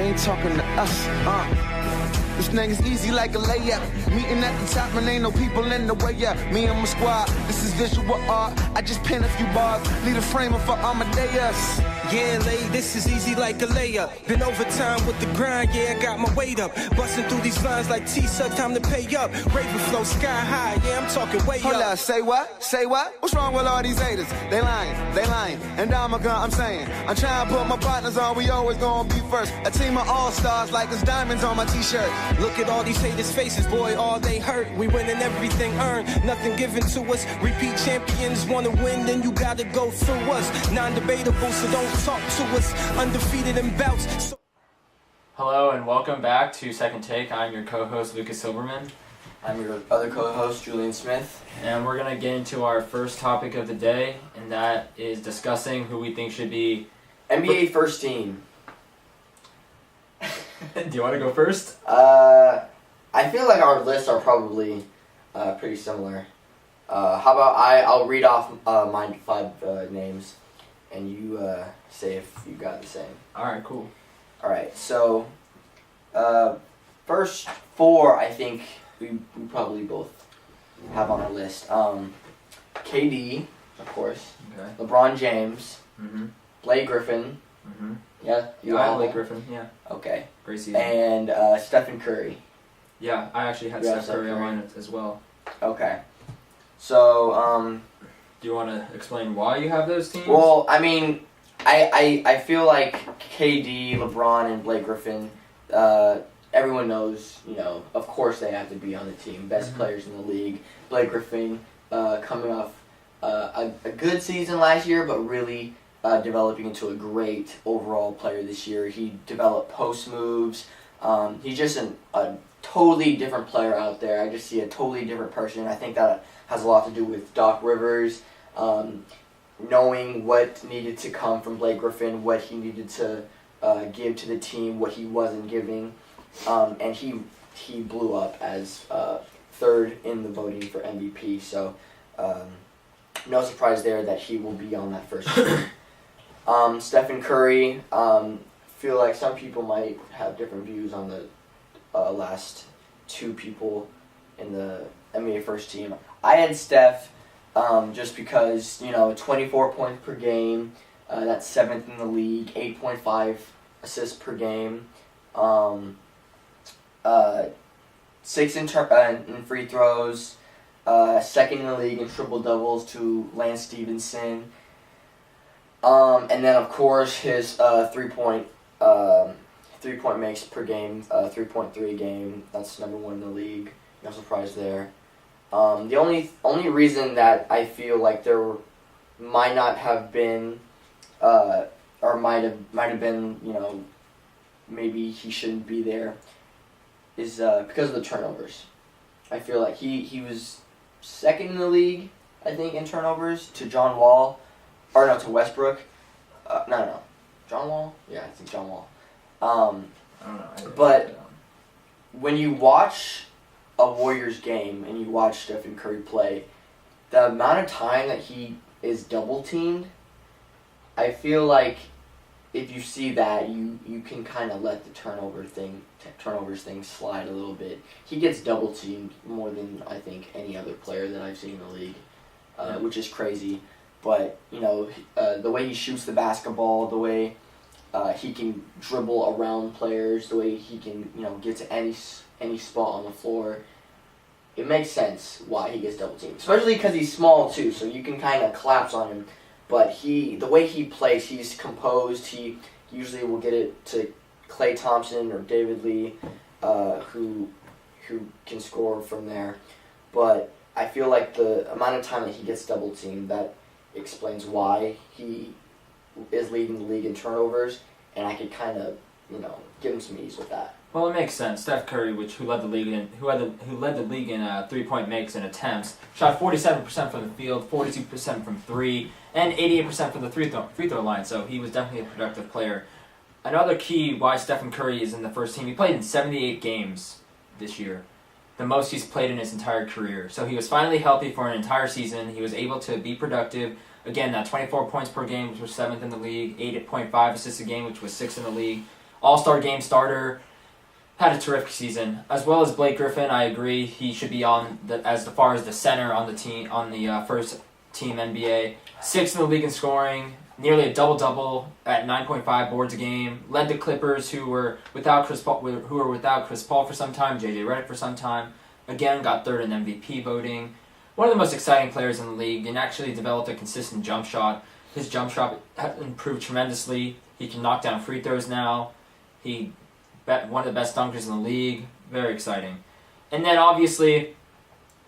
ain't talking to us, This thing is easy like a layup. Meeting at the top, man, ain't no people in the way, Me and my squad, this is visual art. I just pen a few bars, lead a framer for Amadeus. Yeah, lay, this is easy like a layup. Been overtime with the grind, yeah, I got my weight up. Busting through these lines like T-Sub, time to pay up. Raven flow sky high, yeah, I'm talking way Hold up. up, say what? Say what? What's wrong with all these haters? They lying. And I'm a gun, I'm saying. I'm trying to put my partners on, we always gonna be first. A team of all-stars like there's diamonds on my t-shirt. Look at all these haters' faces, boy, all they hurt. We winning everything earned, nothing given to us. Repeat champions wanna win, then you gotta go through us. Non-debatable, so don't talk to us. Undefeated in bouts. Hello and welcome back to Second Take. I'm your co-host Lucas Silverman. I'm your other co-host Julien Smith. And we're going to get into our first topic of the day, and that is discussing who we think should be NBA first team. Do you want to go first? I feel like our lists are probably pretty similar. How about I'll read off my 5 names, and you say if you got the same. Alright, cool. Alright, so first 4 I think we probably both have on our list. KD, of course. Okay. LeBron James. Mm-hmm. Blake Griffin. Mm-hmm. Yeah, You I Blake Griffin, yeah. Okay. Great season. And Stephen Curry. Yeah, I actually had Steph Curry on mine as well. Okay. So, do you want to explain why you have those teams? Well, I mean, I feel like KD, LeBron, and Blake Griffin, everyone knows, of course they have to be on the team. Best players in the league. Blake Griffin coming off a good season last year, but really developing into a great overall player this year. He developed post moves. He's just a totally different player out there. I just see a totally different person. I think that has a lot to do with Doc Rivers, knowing what needed to come from Blake Griffin, what he needed to give to the team, what he wasn't giving. And he blew up as 3rd in the voting for MVP. So no surprise there that he will be on that first team. Stephen Curry, feel like some people might have different views on the last 2 people in the NBA first team. I had Steph just because, 24 points per game, that's 7th in the league, 8.5 assists per game, 6 in free throws, 2nd in the league in triple-doubles to Lance Stevenson. And then, of course, his three-point makes per game, 3.3 a game. That's number 1 in the league. No surprise there. The only reason that I feel like there might not have been, or might have been, maybe he shouldn't be there, is because of the turnovers. I feel like he was 2nd in the league, I think, in turnovers to John Wall. Or no, to Westbrook. No. John Wall? Yeah, I think John Wall. I don't know. But when you watch a Warriors game and you watch Stephen Curry play, the amount of time that he is double teamed, I feel like if you see that, you can kind of let the turnovers thing slide a little bit. He gets double teamed more than I think any other player that I've seen in the league, which is crazy. But, the way he shoots the basketball, the way he can dribble around players, the way he can, get to any spot on the floor, it makes sense why he gets double teamed. Especially because he's small, too, so you can kind of collapse on him. But the way he plays, he's composed. He usually will get it to Klay Thompson or David Lee, who can score from there. But I feel like the amount of time that he gets double teamed, that explains why he is leading the league in turnovers, and I could kind of, give him some ease with that. Well, it makes sense. Steph Curry, who led the league in 3-point makes and attempts, shot 47% from the field, 42% from 3, and 88% from the free throw line. So he was definitely a productive player. Another key why Stephen Curry is in the first team: he played in 78 games this year, the most he's played in his entire career. So he was finally healthy for an entire season. He was able to be productive. Again, that 24 points per game, which was 7th in the league, 8.5 assists a game, which was 6th in the league. All-Star game starter. Had a terrific season, as well as Blake Griffin. I agree he should be on as far as the center on the team on the first team NBA. 6th in the league in scoring, nearly a double-double at 9.5 boards a game. Led the Clippers, who were without Chris Paul for some time, JJ Redick for some time. Again, got 3rd in MVP voting. One of the most exciting players in the league, and actually developed a consistent jump shot. His jump shot has improved tremendously. He can knock down free throws now. He one of the best dunkers in the league. Very exciting. And then obviously,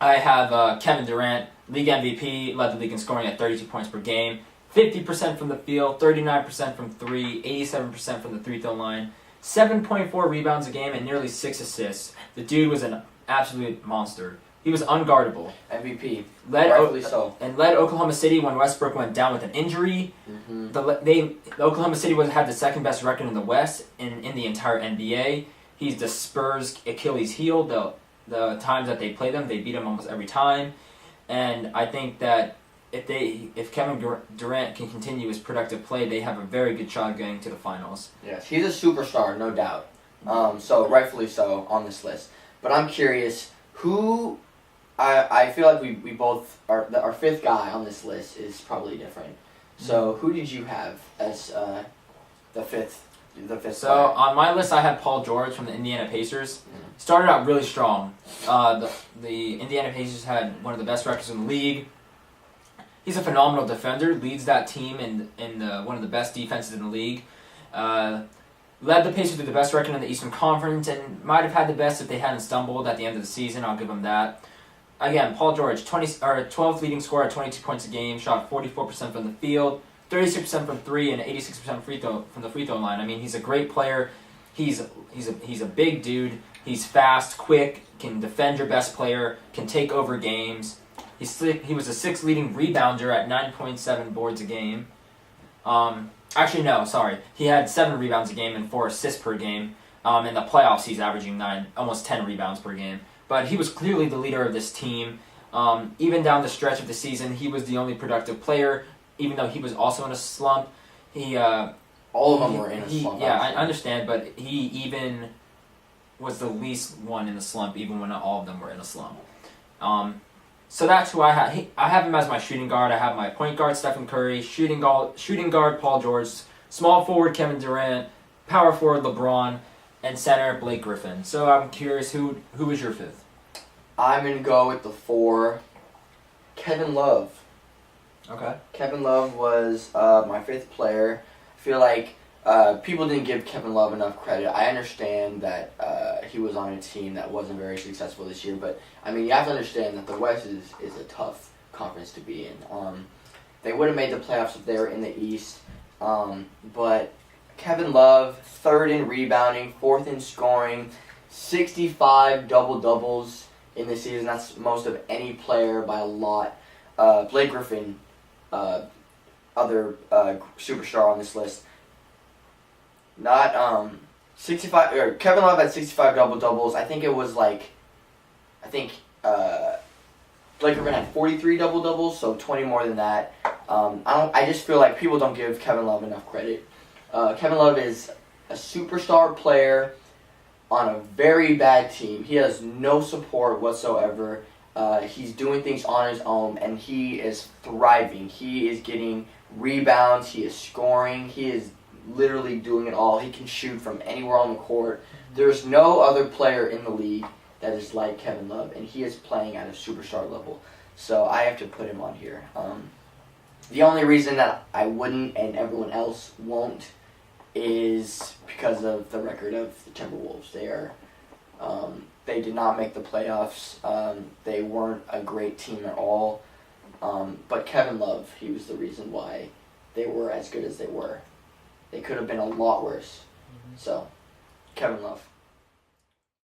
I have Kevin Durant, league MVP, led the league in scoring at 32 points per game. 50% from the field, 39% from 3, 87% from the free-throw line, 7.4 rebounds a game, and nearly 6 assists. The dude was an absolute monster. He was unguardable. MVP. Rightfully so. And led Oklahoma City when Westbrook went down with an injury. Mm-hmm. Oklahoma City had the second best record in the West in the entire NBA. He's the Spurs' Achilles heel. The times that they play them, they beat them almost every time. And I think that if Kevin Durant can continue his productive play, they have a very good shot getting to the finals. Yes, he's a superstar, no doubt. So rightfully so on this list. But I'm curious, who... I feel like we both are... Our 5th guy on this list is probably different. So who did you have as the fifth So on my list, I had Paul George from the Indiana Pacers. Started out really strong. The Indiana Pacers had one of the best records in the league. He's a phenomenal defender. Leads that team in one of the best defenses in the league. Led the Pacers to the best record in the Eastern Conference, and might have had the best if they hadn't stumbled at the end of the season. I'll give him that. Again, Paul George, 12th leading scorer at 22 points a game, shot 44% from the field, 36% from 3, and 86% from the free throw line. I mean, he's a great player. He's a big dude. He's fast, quick, can defend your best player, can take over games. He was the 6th leading rebounder at 9.7 boards a game. Actually, no, sorry. He had 7 rebounds a game and 4 assists per game. In the playoffs, he's averaging almost 10 rebounds per game. But he was clearly the leader of this team. Even down the stretch of the season, he was the only productive player, even though he was also in a slump. All of them were in a slump. Yeah, I understand, but he even was the least one in the slump, even when all of them were in a slump. So that's who I have. I have him as my shooting guard. I have my point guard, Stephen Curry, shooting guard, Paul George, small forward, Kevin Durant, power forward, LeBron, and center, Blake Griffin. So I'm curious, who is your 5th? I'm going to go with the 4, Kevin Love. Okay. Kevin Love was my 5th player. I feel like people didn't give Kevin Love enough credit. I understand that he was on a team that wasn't very successful this year, but I mean, you have to understand that the West is a tough conference to be in. They would have made the playoffs if they were in the East, but Kevin Love, 3rd in rebounding, 4th in scoring, 65 double-doubles in the season. That's most of any player by a lot. Blake Griffin, other superstar on this list. Not 65. Or Kevin Love had 65 double doubles. I think it was like, Blake Griffin had 43 double doubles, so 20 more than that. I just feel like people don't give Kevin Love enough credit. Kevin Love is a superstar player on a very bad team. He has no support whatsoever. He's doing things on his own, and he is thriving. He is getting rebounds. He is scoring. He is literally doing it all. He can shoot from anywhere on the court. There's no other player in the league that is like Kevin Love, and he is playing at a superstar level. So I have to put him on here. The only reason that I wouldn't and everyone else won't is because of the record of the Timberwolves. They did not make the playoffs. They weren't a great team at all. But Kevin Love, he was the reason why they were as good as they were. They could have been a lot worse. So, Kevin Love.